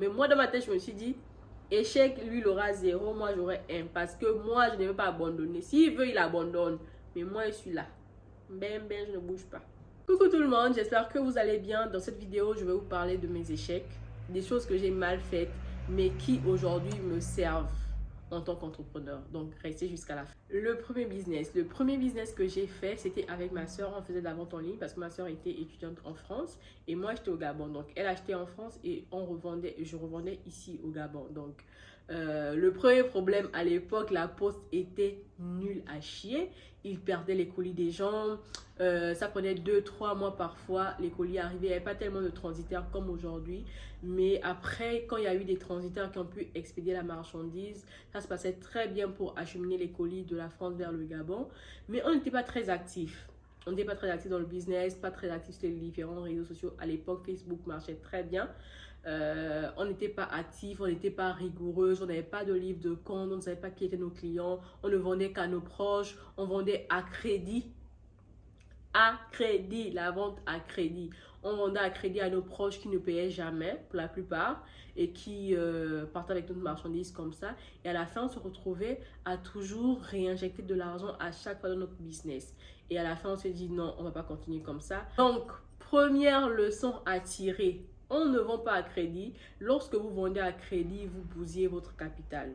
Mais moi, dans ma tête, je me suis dit, échec, lui, il aura 0, moi, j'aurai 1. Parce que moi, je ne veux pas abandonner. S'il veut, il abandonne. Mais moi, je suis là. Ben, je ne bouge pas. Coucou tout le monde, j'espère que vous allez bien. Dans cette vidéo, je vais vous parler de mes échecs, des choses que j'ai mal faites, mais qui aujourd'hui me servent en tant qu'entrepreneur. Donc, restez jusqu'à la fin. Le premier business que j'ai fait, c'était avec ma soeur. On faisait de la vente en ligne parce que ma soeur était étudiante en France et moi, j'étais au Gabon. Donc, elle achetait en France et je revendais ici au Gabon. Donc, le premier problème à l'époque, la poste était nulle à chier. Ils perdaient les colis des gens. Ça prenait 2-3 mois parfois. Les colis arrivaient. Il n'y avait pas tellement de transitaires comme aujourd'hui. Mais après, quand il y a eu des transitaires qui ont pu expédier la marchandise, ça se passait très bien pour acheminer les colis de la France vers le Gabon. Mais on n'était pas très actifs. On n'était pas très actifs dans le business, pas très actifs sur les différents réseaux sociaux. À l'époque, Facebook marchait très bien. On n'était pas actifs, on n'était pas rigoureux, on n'avait pas de livre de compte, on ne savait pas qui étaient nos clients, on ne vendait qu'à nos proches, on vendait à crédit. À crédit, la vente à crédit. On vendait à crédit à nos proches qui ne payaient jamais pour la plupart et qui partaient avec notre marchandise comme ça. Et à la fin, on se retrouvait à toujours réinjecter de l'argent à chaque fois dans notre business. Et à la fin, on se dit non, on ne va pas continuer comme ça. Donc, première leçon à tirer. On ne vend pas à crédit. Lorsque vous vendez à crédit, vous bousillez votre capital.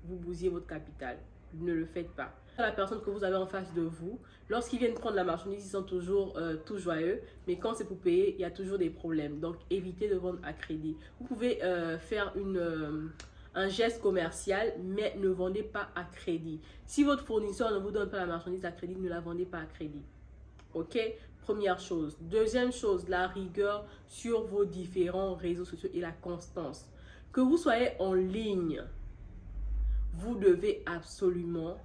Vous bousillez votre capital. Ne le faites pas. La personne que vous avez en face de vous, lorsqu'ils viennent prendre la marchandise, ils sont toujours tout joyeux. Mais quand c'est pour payer, il y a toujours des problèmes. Donc, évitez de vendre à crédit. Vous pouvez faire un geste commercial, mais ne vendez pas à crédit. Si votre fournisseur ne vous donne pas la marchandise à crédit, ne la vendez pas à crédit. Ok? Première chose. Deuxième chose, la rigueur sur vos différents réseaux sociaux et la constance. Que vous soyez en ligne, vous devez absolument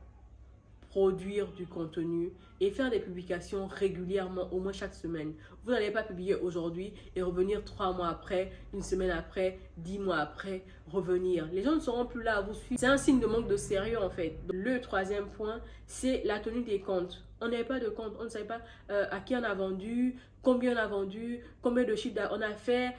produire du contenu et faire des publications régulièrement, au moins chaque semaine. Vous n'allez pas publier aujourd'hui et revenir 3 mois après, une semaine après, 10 mois après, revenir. Les gens ne seront plus là à vous suivre. C'est un signe de manque de sérieux en fait. Le troisième point, c'est la tenue des comptes. On n'avait pas de compte, on ne savait pas à qui on a vendu, combien on a vendu, combien de chiffres on a fait,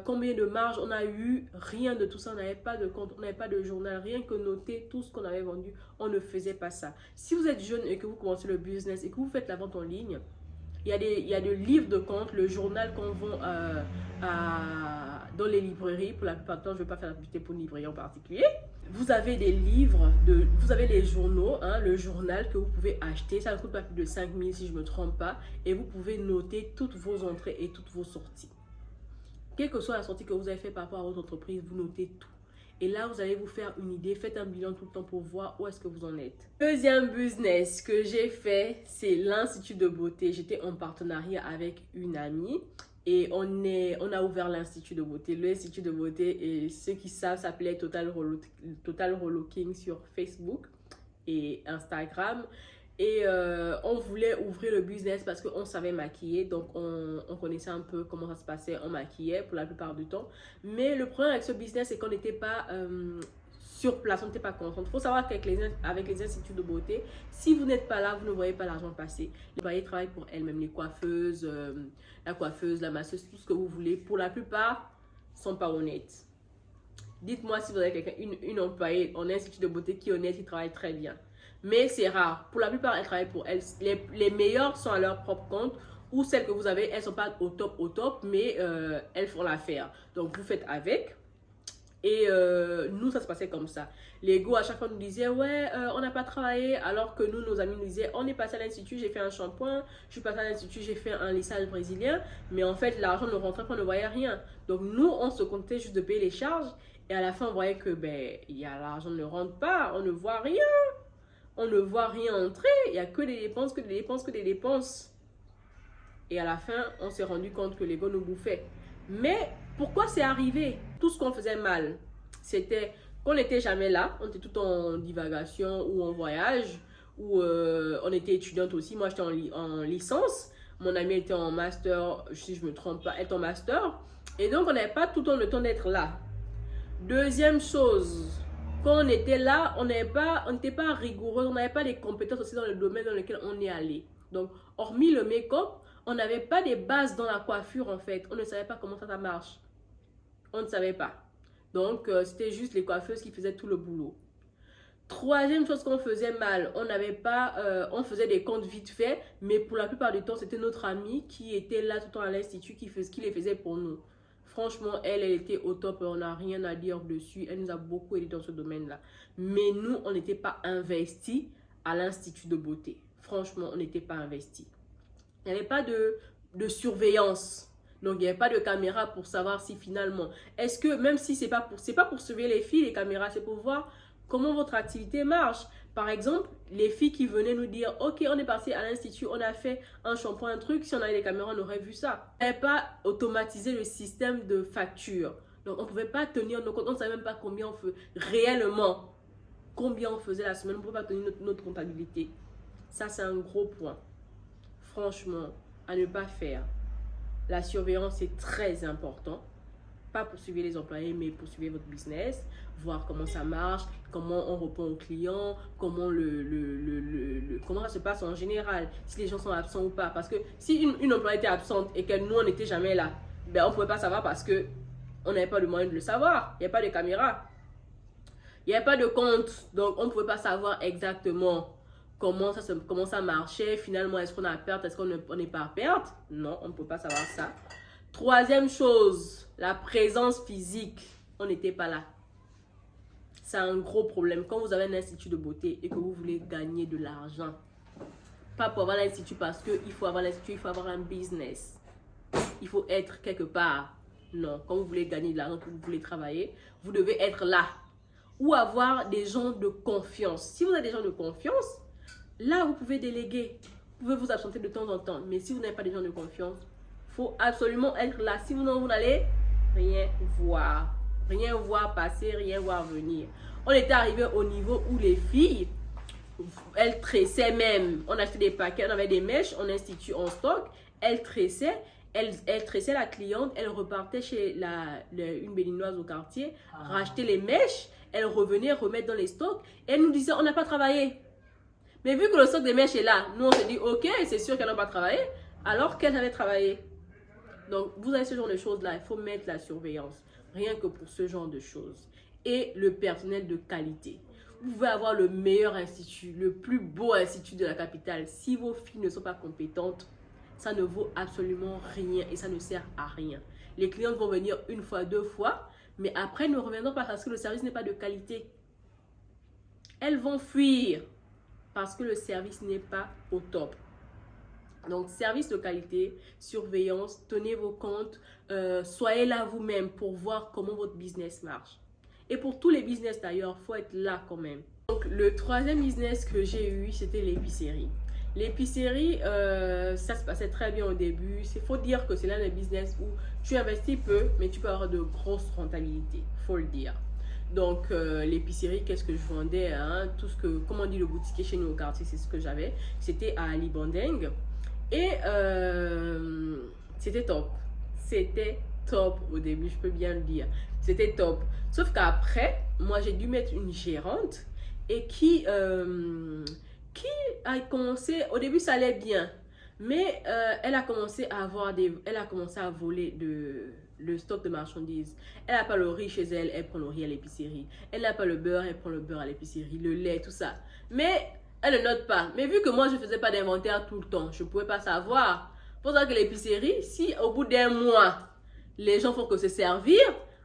combien de marge on a eu, rien de tout ça. On n'avait pas de compte, on n'avait pas de journal, rien que noter tout ce qu'on avait vendu, on ne faisait pas ça. Si vous êtes jeune et que vous commencez le business et que vous faites la vente en ligne, il y a des livres de compte, le journal qu'on vend dans les librairies. Pour la plupart du temps, je ne vais pas faire la publicité pour une librairie en particulier. Vous avez des livres, vous avez les journaux, hein, le journal que vous pouvez acheter. Ça ne coûte pas plus de 5 000 si je ne me trompe pas. Et vous pouvez noter toutes vos entrées et toutes vos sorties. Quelle que soit la sortie que vous avez fait par rapport à votre entreprise, vous notez tout. Et là, vous allez vous faire une idée. Faites un bilan tout le temps pour voir où est-ce que vous en êtes. Deuxième business que j'ai fait, c'est l'Institut de beauté. J'étais en partenariat avec une amie. Et on a ouvert l'Institut de beauté. L'Institut de beauté, et ceux qui savent, s'appelait Total Relooking sur Facebook et Instagram. Et on voulait ouvrir le business parce qu'on savait maquiller. Donc, on connaissait un peu comment ça se passait. On maquillait pour la plupart du temps. Mais le problème avec ce business, c'est qu'on n'était pas sur place. On n'était pas concentré. Il faut savoir qu'avec les instituts de beauté, si vous n'êtes pas là, vous ne voyez pas l'argent passer. Les employés travaillent pour elles-mêmes. Les coiffeuses, la masseuse, tout ce que vous voulez. Pour la plupart, ne sont pas honnêtes. Dites-moi si vous avez quelqu'un, une employée en institut de beauté qui est honnête, qui travaille très bien. Mais c'est rare. Pour la plupart, elles travaillent pour elles. Les meilleures sont à leur propre compte. Ou celles que vous avez, elles ne sont pas au top, mais elles font l'affaire. Donc, vous faites avec. Et nous, ça se passait comme ça. Les go, à chaque fois, nous disaient, ouais, on n'a pas travaillé. Alors que nous, nos amis nous disaient, on est passé à l'institut, j'ai fait un shampoing. Je suis passé à l'institut, j'ai fait un lissage brésilien. Mais en fait, l'argent ne rentrait pas, on ne voyait rien. Donc, nous, on se contentait juste de payer les charges. Et à la fin, on voyait que l'argent ne rentre pas. On ne voit rien. On ne voit rien entrer, il n'y a que des dépenses, que des dépenses, que des dépenses. Et à la fin, on s'est rendu compte que l'ego nous bouffait. Mais pourquoi c'est arrivé? Tout ce qu'on faisait mal, c'était qu'on n'était jamais là. On était tout en divagation ou en voyage, ou on était étudiante aussi. Moi, j'étais en licence. Mon ami était en master, si je ne me trompe pas, est en master. Et donc, on n'avait pas tout le temps d'être là. Deuxième chose, quand on était là, on n'était pas rigoureux, on n'avait pas les compétences aussi dans le domaine dans lequel on est allé. Donc, hormis le make-up, on n'avait pas des bases dans la coiffure en fait. On ne savait pas comment ça marche. On ne savait pas. Donc, c'était juste les coiffeuses qui faisaient tout le boulot. Troisième chose qu'on faisait mal, on n'avait pas, on faisait des comptes vite fait, mais pour la plupart du temps, c'était notre amie qui était là tout le temps à l'institut qui les faisait pour nous. Franchement, elle était au top, on n'a rien à dire dessus. Elle nous a beaucoup aidé dans ce domaine-là. Mais nous, on n'était pas investis à l'institut de beauté. Franchement, on n'était pas investis. Il n'y avait pas de surveillance. Donc, il n'y avait pas de caméra pour savoir si finalement, est-ce que, même si c'est pas pour surveiller les filles, les caméras, c'est pour voir comment votre activité marche. Par exemple, les filles qui venaient nous dire, ok, on est parti à l'institut, on a fait un shampoing, un truc, si on avait des caméras, on aurait vu ça. On n'avait pas automatisé le système de facture. Donc, on ne pouvait pas tenir nos comptes, on ne savait même pas combien on faisait réellement, combien on faisait la semaine, on ne pouvait pas tenir notre comptabilité. Ça, c'est un gros point. Franchement, à ne pas faire. La surveillance est très important. Pas pour suivre les employés, mais pour suivre votre business, voir comment ça marche, comment on répond aux clients, comment, comment ça se passe en général, si les gens sont absents ou pas. Parce que si une employée était absente et que nous, on n'était jamais là, ben, on ne pouvait pas savoir parce qu'on n'avait pas le moyen de le savoir. Il n'y a pas de caméra. Il n'y a pas de compte. Donc, on ne pouvait pas savoir exactement comment ça marchait. Finalement, est-ce qu'on a perte, est-ce qu'on n'est pas à perte? Non, on ne peut pas savoir ça. Troisième chose, la présence physique. On n'était pas là. C'est un gros problème. Quand vous avez un institut de beauté et que vous voulez gagner de l'argent, pas pour avoir l'institut parce qu'il faut avoir l'institut, il faut avoir un business. Il faut être quelque part. Non, quand vous voulez gagner de l'argent, que vous voulez travailler, vous devez être là. Ou avoir des gens de confiance. Si vous avez des gens de confiance, là, vous pouvez déléguer. Vous pouvez vous absenter de temps en temps. Mais si vous n'avez pas des gens de confiance, il faut absolument être là. Sinon, vous n'allez rien voir. Rien voir passer, rien voir venir. On était arrivé au niveau où les filles, elles tressaient même. On achetait des paquets, on avait des mèches, on institue en stock. Elles tressaient. Elle tressait la cliente, elle repartait chez une béninoise au quartier, racheter les mèches, elle revenait remettre dans les stocks. Et elle nous disait, on n'a pas travaillé. Mais vu que le stock des mèches est là, nous on se dit, ok, c'est sûr qu'elle n'a pas travaillé, alors qu'elle avait travaillé. Donc, vous avez ce genre de choses-là, il faut mettre la surveillance, rien que pour ce genre de choses. Et le personnel de qualité. Vous pouvez avoir le meilleur institut, le plus beau institut de la capitale. Si vos filles ne sont pas compétentes, ça ne vaut absolument rien et ça ne sert à rien. Les clientes vont venir une fois, deux fois, mais après, ne reviendront pas parce que le service n'est pas de qualité. Elles vont fuir parce que le service n'est pas au top. Donc, service de qualité, surveillance, tenez vos comptes, soyez là vous-même pour voir comment votre business marche. Et pour tous les business d'ailleurs, il faut être là quand même. Donc, le troisième business que j'ai eu, c'était l'épicerie. L'épicerie, ça se passait très bien au début. Il faut dire que c'est l'un des business où tu investis peu, mais tu peux avoir de grosses rentabilités, il faut le dire. Donc, l'épicerie, qu'est-ce que je vendais hein? Tout ce que, comme on dit, le boutiquier chez nous au quartier, c'est ce que j'avais. C'était à Ali Bandeng. Et c'était top. C'était top au début, je peux bien le dire. C'était top. Sauf qu'après, moi, j'ai dû mettre une gérante et qui a commencé, au début ça allait bien, mais elle a commencé à voler le stock de marchandises. Elle n'a pas le riz chez elle, elle prend le riz à l'épicerie. Elle n'a pas le beurre, elle prend le beurre à l'épicerie, le lait, tout ça. Mais elle ne note pas. Mais vu que moi je ne faisais pas d'inventaire tout le temps, je ne pouvais pas savoir. Pour ça que l'épicerie, si au bout d'un mois, les gens font que se servir,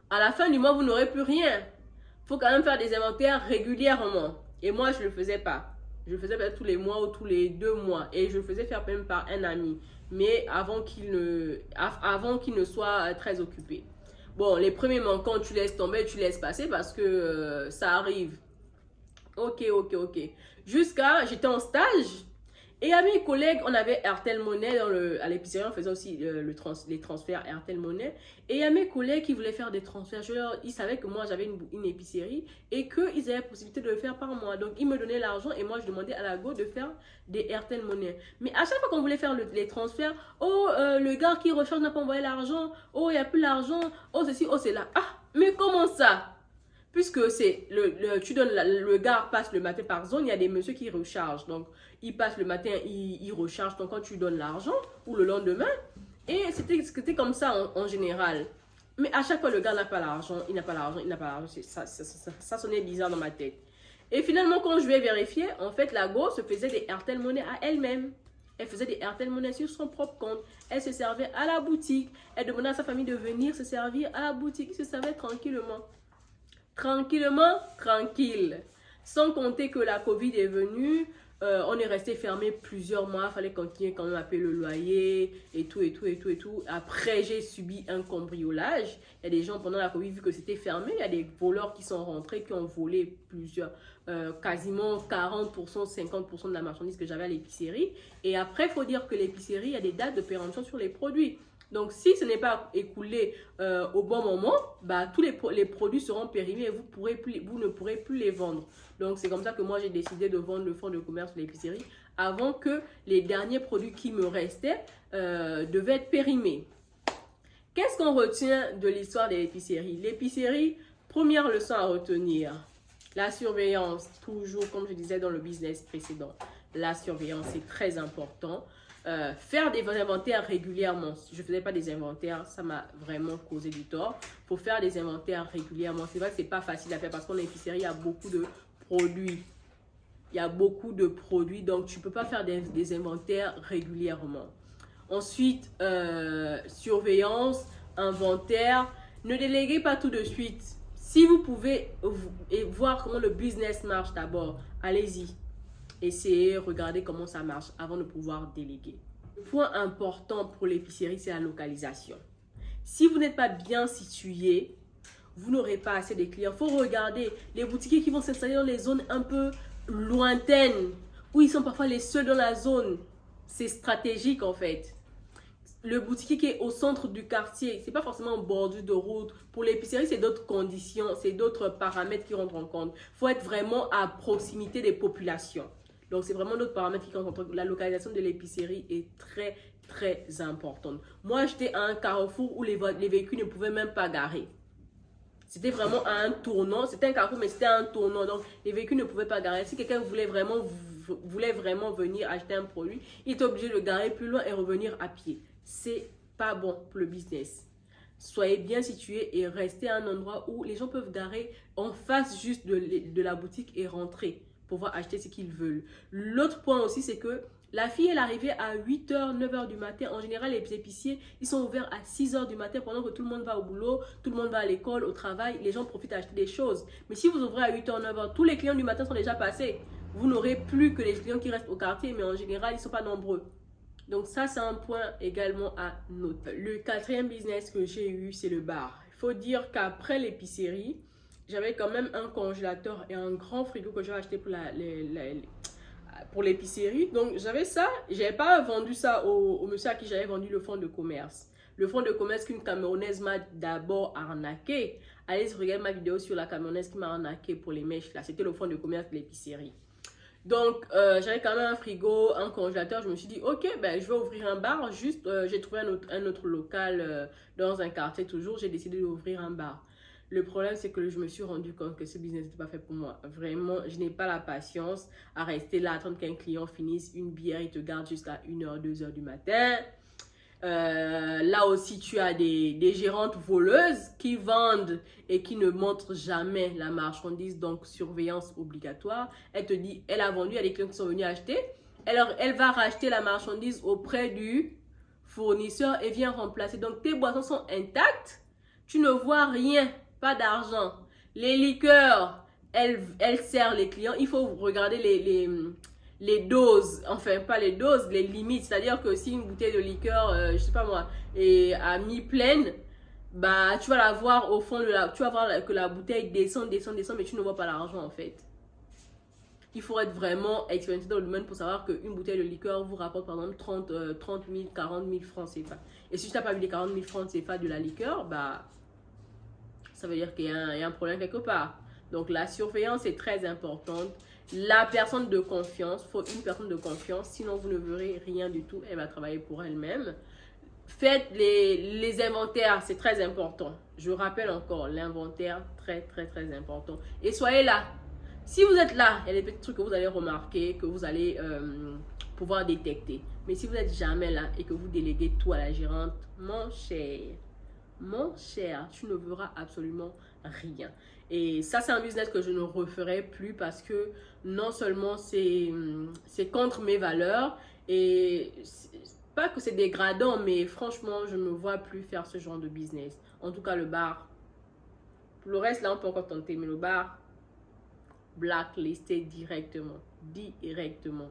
à la fin du mois vous n'aurez plus rien. Il faut quand même faire des inventaires régulièrement. Et moi je ne le faisais pas. Je le faisais peut-être tous les mois ou tous les 2 mois. Et je le faisais faire même par un ami. Mais avant qu'il ne soit très occupé. Bon, les premiers manquants, tu laisses tomber, tu laisses passer parce que ça arrive. Ok. Jusqu'à, j'étais en stage. Et à mes collègues, on avait Airtel Money à l'épicerie, on faisait aussi les transferts Airtel Money. Et il y a mes collègues qui voulaient faire des transferts. Ils savaient que moi, j'avais une épicerie et qu'ils avaient la possibilité de le faire par mois. Donc, ils me donnaient l'argent et moi, je demandais à la go de faire des Airtel Money. Mais à chaque fois qu'on voulait faire les transferts, le gars qui recharge n'a pas envoyé l'argent. Oh, il n'y a plus l'argent. Oh, ceci, oh, c'est là. Ah, mais comment ça? Puisque c'est le gars passe le matin par zone, il y a des messieurs qui rechargent. Donc, il passe le matin, il recharge. Donc, quand tu donnes l'argent, ou le lendemain, et c'était comme ça en général. Mais à chaque fois, le gars n'a pas l'argent, il n'a pas l'argent, il n'a pas l'argent. Ça sonnait bizarre dans ma tête. Et finalement, quand je vais vérifier, en fait, la go se faisait des Airtel Money à elle-même. Elle faisait des Airtel Money sur son propre compte. Elle se servait à la boutique. Elle demandait à sa famille de venir se servir à la boutique. Il se servait tranquillement. Tranquillement, tranquille. Sans compter que la Covid est venue. On est resté fermé plusieurs mois. Il fallait continuer quand même à payer le loyer et tout, et tout, et tout, et tout. Après, j'ai subi un cambriolage. Il y a des gens pendant la Covid, vu que c'était fermé, il y a des voleurs qui sont rentrés, qui ont volé quasiment 40%, 50% de la marchandise que j'avais à l'épicerie. Et après, il faut dire que l'épicerie, il y a des dates de péremption sur les produits. Donc, si ce n'est pas écoulé au bon moment, bah, tous les produits seront périmés et vous ne pourrez plus les vendre. Donc, c'est comme ça que moi, j'ai décidé de vendre le fonds de commerce de l'épicerie avant que les derniers produits qui me restaient devaient être périmés. Qu'est-ce qu'on retient de l'histoire de l'épicerie? L'épicerie, première leçon à retenir, la surveillance, toujours comme je disais dans le business précédent. La surveillance, c'est très important. Faire des inventaires régulièrement. Si je ne faisais pas des inventaires, ça m'a vraiment causé du tort. Il faut faire des inventaires régulièrement. C'est vrai que ce n'est pas facile à faire parce qu'en épicerie, il y a beaucoup de produits. Il y a beaucoup de produits, donc tu ne peux pas faire des inventaires régulièrement. Ensuite, surveillance, inventaire. Ne déléguez pas tout de suite. Si vous pouvez voir comment le business marche d'abord, allez-y. Essayez, regardez comment ça marche avant de pouvoir déléguer. Le point important pour l'épicerie, c'est la localisation. Si vous n'êtes pas bien situé, vous n'aurez pas assez de clients. Il faut regarder les boutiquiers qui vont s'installer dans les zones un peu lointaines, où ils sont parfois les seuls dans la zone. C'est stratégique en fait. Le boutiquier qui est au centre du quartier, c'est pas forcément en bordure de route. Pour l'épicerie, c'est d'autres conditions, c'est d'autres paramètres qui rentrent en compte. Il faut être vraiment à proximité des populations. Donc, c'est vraiment d'autres paramètres qui rentrent en compte. La localisation de l'épicerie est très, très importante. Moi, j'étais à un carrefour où les véhicules ne pouvaient même pas garer. C'était vraiment à un tournant. C'était un carrefour, mais c'était un tournant. Donc, les véhicules ne pouvaient pas garer. Si quelqu'un voulait vraiment venir acheter un produit, il était obligé de garer plus loin et revenir à pied. C'est pas bon pour le business. Soyez bien situés et restez à un endroit où les gens peuvent garer en face juste de la boutique et rentrer pour pouvoir acheter ce qu'ils veulent. L'autre point aussi, c'est que la fille, elle arrivait à 8h, 9h du matin. En général, les épiciers, ils sont ouverts à 6h du matin pendant que tout le monde va au boulot, tout le monde va à l'école, au travail. Les gens profitent d'acheter des choses. Mais si vous ouvrez à 8h, 9h, tous les clients du matin sont déjà passés. Vous n'aurez plus que les clients qui restent au quartier, mais en général, ils ne sont pas nombreux. Donc ça, c'est un point également à noter. Le quatrième business que j'ai eu, c'est le bar. Il faut dire qu'après l'épicerie, j'avais quand même un congélateur et un grand frigo que j'avais acheté pour l'épicerie. Donc j'avais ça, je n'avais pas vendu ça au monsieur à qui j'avais vendu le fonds de commerce. Le fonds de commerce qu'une Camerounaise m'a d'abord arnaqué. Allez regarder ma vidéo sur la Camerounaise qui m'a arnaqué pour les mèches. Là, c'était le fonds de commerce de l'épicerie. Donc, j'avais quand même un frigo, un congélateur. Je me suis dit, ok, ben, je vais ouvrir un bar. Juste, j'ai trouvé un autre local dans un quartier toujours. J'ai décidé d'ouvrir un bar. Le problème, c'est que je me suis rendu compte que ce business n'était pas fait pour moi. Vraiment, je n'ai pas la patience à rester là, attendre qu'un client finisse une bière. Il te garde jusqu'à 1h, 2h du matin. Là aussi, tu as des gérantes voleuses qui vendent et qui ne montrent jamais la marchandise, donc surveillance obligatoire. Elle te dit, elle a vendu, il y a des clients qui sont venus acheter. Elle va racheter la marchandise auprès du fournisseur et vient remplacer. Donc, tes boissons sont intactes, tu ne vois rien, pas d'argent. Les liqueurs, elle sert les clients. Il faut regarder les doses, enfin pas les doses, les limites. C'est-à-dire que si une bouteille de liqueur, je sais pas moi, est à mi-pleine, bah tu vas la voir au fond tu vas voir que la bouteille descend, mais tu ne vois pas l'argent en fait. Il faut être vraiment expérimenté dans le domaine pour savoir qu'une bouteille de liqueur vous rapporte par exemple 30 000, 40 000 francs CFA. Et si tu n'as pas vu les 40 000 francs CFA de la liqueur, bah ça veut dire qu'il y a un problème quelque part. Donc la surveillance est très importante. La personne de confiance, il faut une personne de confiance, sinon vous ne verrez rien du tout, elle va travailler pour elle-même. Faites les inventaires, c'est très important. Je rappelle encore, l'inventaire, très très très important. Et soyez là. Si vous êtes là, il y a des petits trucs que vous allez remarquer, que vous allez pouvoir détecter. Mais si vous n'êtes jamais là et que vous déléguez tout à la gérante, mon cher, mon cher, tu ne verras absolument rien. Et ça, c'est un business que je ne referai plus parce que non seulement c'est contre mes valeurs et pas que c'est dégradant, mais franchement, je ne me vois plus faire ce genre de business. En tout cas, le bar. Pour le reste, là, on peut encore tenter, mais le bar, blacklisté directement.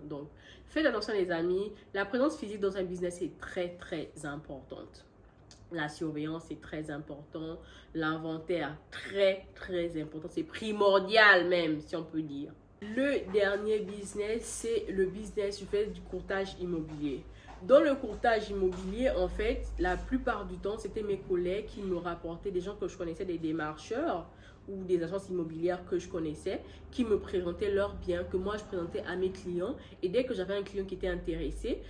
Donc, faites attention les amis. La présence physique dans un business est très, très importante. La surveillance est très important. L'inventaire, très, très important. C'est primordial même, si on peut dire. Le dernier business, c'est le business, je fais du courtage immobilier. Dans le courtage immobilier, en fait, la plupart du temps, c'était mes collègues qui me rapportaient des gens que je connaissais, des démarcheurs ou des agences immobilières que je connaissais, qui me présentaient leurs biens, que moi je présentais à mes clients. Et dès que j'avais un client qui était intéressé,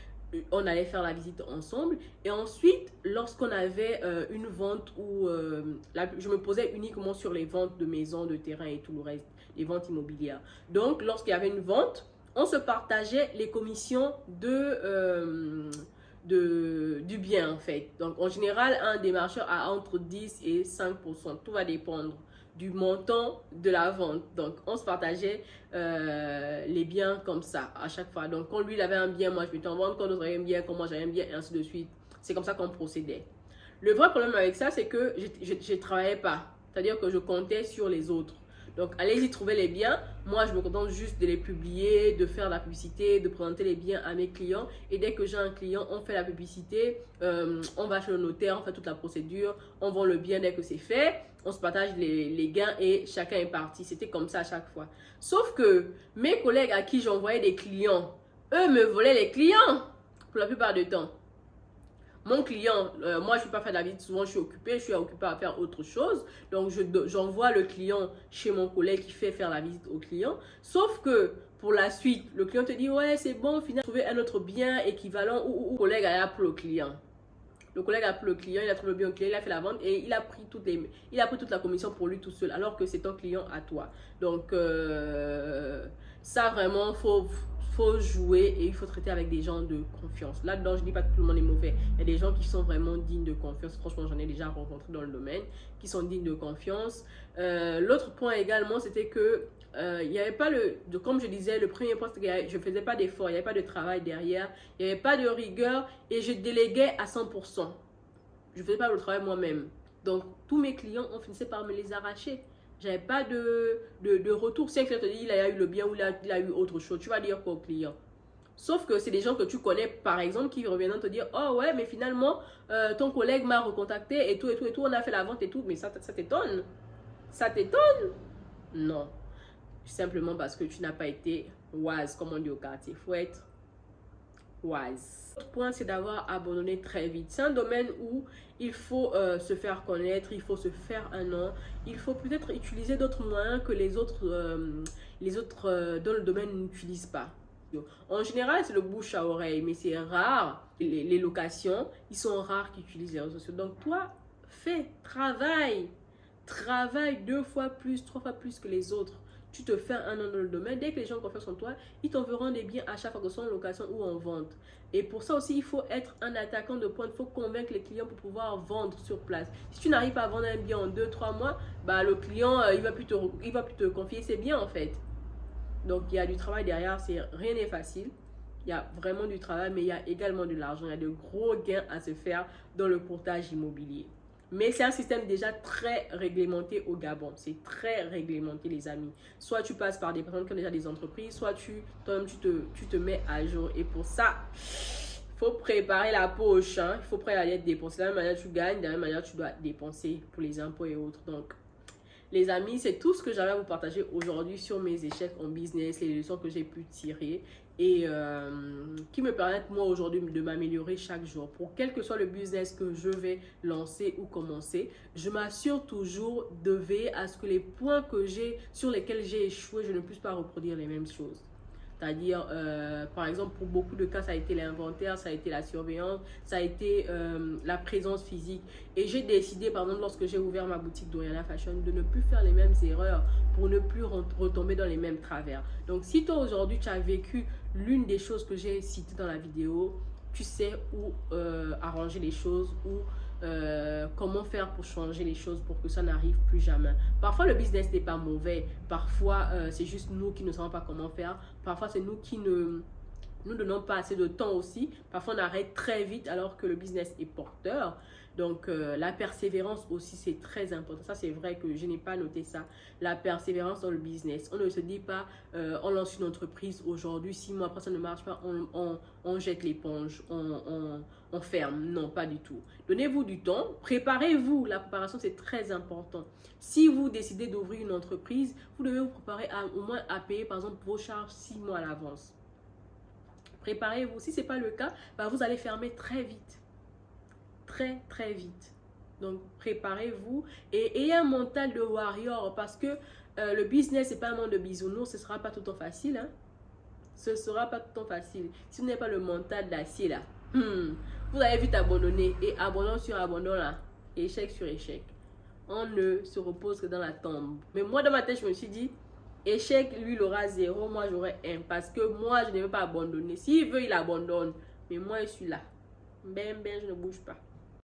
on allait faire la visite ensemble. Et ensuite, lorsqu'on avait une vente où je me posais uniquement sur les ventes de maisons, de terrains et tout le reste, les ventes immobilières. Donc, lorsqu'il y avait une vente, on se partageait les commissions du bien en fait. Donc, en général, un démarcheur a entre 10 et 5%. Tout va dépendre du montant de la vente. Donc, on se partageait les biens comme ça à chaque fois. Donc, quand lui il avait un bien, moi je mettais en vente. Quand l'autre avait un bien, quand moi j'avais un bien, et ainsi de suite. C'est comme ça qu'on procédait. Le vrai problème avec ça, c'est que je ne travaillais pas. C'est-à-dire que je comptais sur les autres. Donc, allez-y trouver les biens. Moi, je me contente juste de les publier, de faire la publicité, de présenter les biens à mes clients. Et dès que j'ai un client, on fait la publicité, on va chez le notaire, on fait toute la procédure, on vend le bien dès que c'est fait, on se partage les gains et chacun est parti. C'était comme ça à chaque fois. Sauf que mes collègues à qui j'envoyais des clients, eux me volaient les clients pour la plupart du temps. Mon client, moi je ne peux pas faire de la visite, souvent je suis occupée à faire autre chose. Donc j'envoie le client chez mon collègue qui fait faire la visite au client. Sauf que pour la suite, le client te dit ouais c'est bon, finalement trouver un autre bien équivalent ou le collègue a appelé le client. Le collègue a appelé le client, il a trouvé le bien au client, il a fait la vente et il a pris toute la commission pour lui tout seul alors que c'est ton client à toi. Donc ça vraiment faut jouer et il faut traiter avec des gens de confiance. Là-dedans, je dis pas que tout le monde est mauvais. Il y a des gens qui sont vraiment dignes de confiance. Franchement, j'en ai déjà rencontré dans le domaine qui sont dignes de confiance. L'autre point également, c'était que il n'y avait pas comme je disais, le premier point, c'est que je faisais pas d'effort, il n'y avait pas de travail derrière, il n'y avait pas de rigueur et je déléguais à 100%. Je faisais pas le travail moi-même. Donc, tous mes clients, on finissait par me les arracher. J'avais pas de retour. Si un client te dit il a eu le bien ou il a eu autre chose, tu vas dire quoi au client? Sauf que c'est des gens que tu connais, par exemple, qui reviennent te dire oh ouais, mais finalement, ton collègue m'a recontacté et tout, on a fait la vente et tout. Mais ça t'étonne? Ça t'étonne? Non. Simplement parce que tu n'as pas été wise, comme on dit au quartier. Il faut être wise. L'autre point, c'est d'avoir abandonné très vite. C'est un domaine où il faut se faire connaître, il faut se faire un nom, il faut peut-être utiliser d'autres moyens que les autres dans le domaine n'utilisent pas. En général, c'est le bouche à oreille, mais c'est rare. Les locations, ils sont rares qui utilisent les réseaux sociaux. Donc toi, travaille 2 fois plus, 3 fois plus que les autres. Tu te fais un nom dans le domaine. Dès que les gens ont confiance en toi, ils t'enverront des biens à chaque fois que ce soit en location ou en vente. Et pour ça aussi, il faut être un attaquant de pointe. Il faut convaincre les clients pour pouvoir vendre sur place. Si tu n'arrives pas à vendre un bien en 2-3 mois, bah, le client, il va plus te confier ses biens en fait. Donc, il y a du travail derrière. Rien n'est facile. Il y a vraiment du travail, mais il y a également de l'argent. Il y a de gros gains à se faire dans le courtage immobilier. Mais c'est un système déjà très réglementé au Gabon. C'est très réglementé, les amis. Soit tu passes par des personnes qui ont déjà des entreprises, soit toi-même, tu te mets à jour. Et pour ça, il faut préparer la poche. Il faut préparer à dépenser. De la même manière, tu gagnes. De la même manière, tu dois dépenser pour les impôts et autres. Donc, les amis, c'est tout ce que j'avais à vous partager aujourd'hui sur mes échecs en business, les leçons que j'ai pu tirer et qui me permettent moi aujourd'hui de m'améliorer chaque jour. Pour quel que soit le business que je vais lancer ou commencer, je m'assure toujours de veiller à ce que les points sur lesquels j'ai échoué, je ne puisse pas reproduire les mêmes choses. C'est-à-dire, par exemple, pour beaucoup de cas, ça a été l'inventaire, ça a été la surveillance, ça a été la présence physique. Et j'ai décidé, par exemple, lorsque j'ai ouvert ma boutique Doriana Fashion, de ne plus faire les mêmes erreurs pour ne plus retomber dans les mêmes travers. Donc, si toi, aujourd'hui, tu as vécu l'une des choses que j'ai citées dans la vidéo, tu sais où arranger les choses, où comment faire pour changer les choses pour que ça n'arrive plus jamais. Parfois le business n'est pas mauvais, parfois c'est juste nous qui ne savons pas comment faire, parfois c'est nous qui ne nous donnons pas assez de temps aussi, parfois on arrête très vite alors que le business est porteur. Donc la persévérance aussi c'est très important. Ça c'est vrai que je n'ai pas noté ça. La persévérance dans le business. On ne se dit pas on lance une entreprise aujourd'hui, 6 mois après ça ne marche pas, on jette l'éponge, on ferme. Non, pas du tout. Donnez-vous du temps, préparez-vous. La préparation c'est très important. Si vous décidez d'ouvrir une entreprise, vous devez vous préparer au moins à payer par exemple vos charges 6 mois à l'avance. Préparez-vous. Si ce n'est pas le cas, vous allez fermer très vite. Très vite. Donc préparez-vous et ayez un mental de warrior parce que le business c'est pas un monde de bisounours, ce sera pas tout le temps facile, hein? Ce sera pas tout le temps facile si vous n'avez pas le mental d'acier là. Vous allez vite abandonner et abandon sur abandon là, échec sur échec. On ne se repose que dans la tombe. Mais moi dans ma tête je me suis dit échec lui il aura 0, moi j'aurai 1 parce que moi je ne veux pas abandonner. S'il veut il abandonne, mais moi je suis là. Je ne bouge pas.